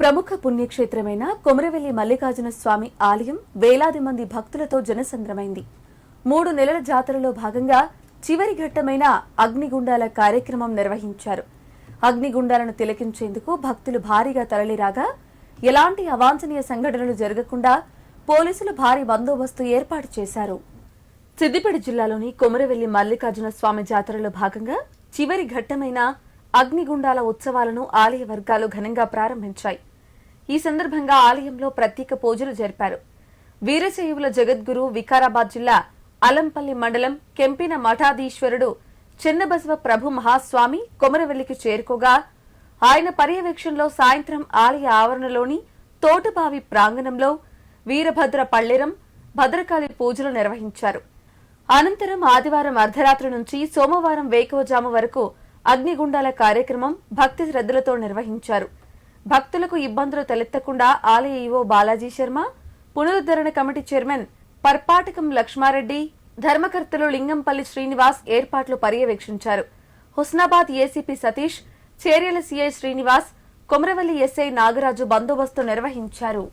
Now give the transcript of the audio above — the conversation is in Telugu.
ప్రముఖ పుణ్యక్షేత్రమైన కొమరవెల్లి మల్లికార్జున స్వామి ఆలయం వేలాది మంది భక్తులతో జనసంద్రమైంది. 3 నెలల జాతరలో భాగంగా చివరి ఘట్టమైన అగ్నిగుండాల కార్యక్రమం నిర్వహించారు. అగ్నిగుండాలను తిలకించేందుకు భక్తులు భారీగా తరలిరాగా ఎలాంటి అవాంఛనీయ సంఘటనలు జరగకుండా పోలీసులు భారీ బందోబస్తు ఏర్పాటు చేశారు. సిద్దిపేట జిల్లాలోని కొమరవెల్లి మల్లికార్జున స్వామి జాతరలో భాగంగా చివరి ఘట్టమైన అగ్నిగుండాల ఉత్సవాలను ఆలయ వర్గాలు ఘనంగా ప్రారంభించాయి. ఈ సందర్భంగా ఆలయంలో ప్రత్యేక పూజలు జరిపారు. వీరశైవుల జగద్గురు వికారాబాద్ జిల్లా అలంపల్లి మండలం కెంపిన మఠాధీశ్వరుడు చెన్నబసవ ప్రభు మహాస్వామి కొమరవెల్లికి చేరుకోగా ఆయన పర్యవేక్షణలో సాయంత్రం ఆలయ ఆవరణలోని తోటబావి ప్రాంగణంలో వీరభద్ర పళ్ళెరం భద్రకాళి పూజలు నిర్వహించారు. అనంతరం ఆదివారం అర్ధరాత్రి నుంచి సోమవారం వేకువజాము వరకు అగ్నిగుండాల కార్యక్రమం భక్తి శ్రద్ధలతో నిర్వహించారు. భక్తులకు ఇబ్బందులు తలెత్తకుండా ఆలయ ఈవో బాలాజీ శర్మ, పునరుద్ధరణ కమిటీ చైర్మన్ పర్పాటకం లక్ష్మారెడ్డి, ధర్మకర్తలు లింగంపల్లి శ్రీనివాస్ ఏర్పాట్లు పర్యవేక్షించారు. Husnabad ACP Satish, Cheryal CI Srinivas, Komaravelli SI Nagaraju బందోబస్తు నిర్వహించారు.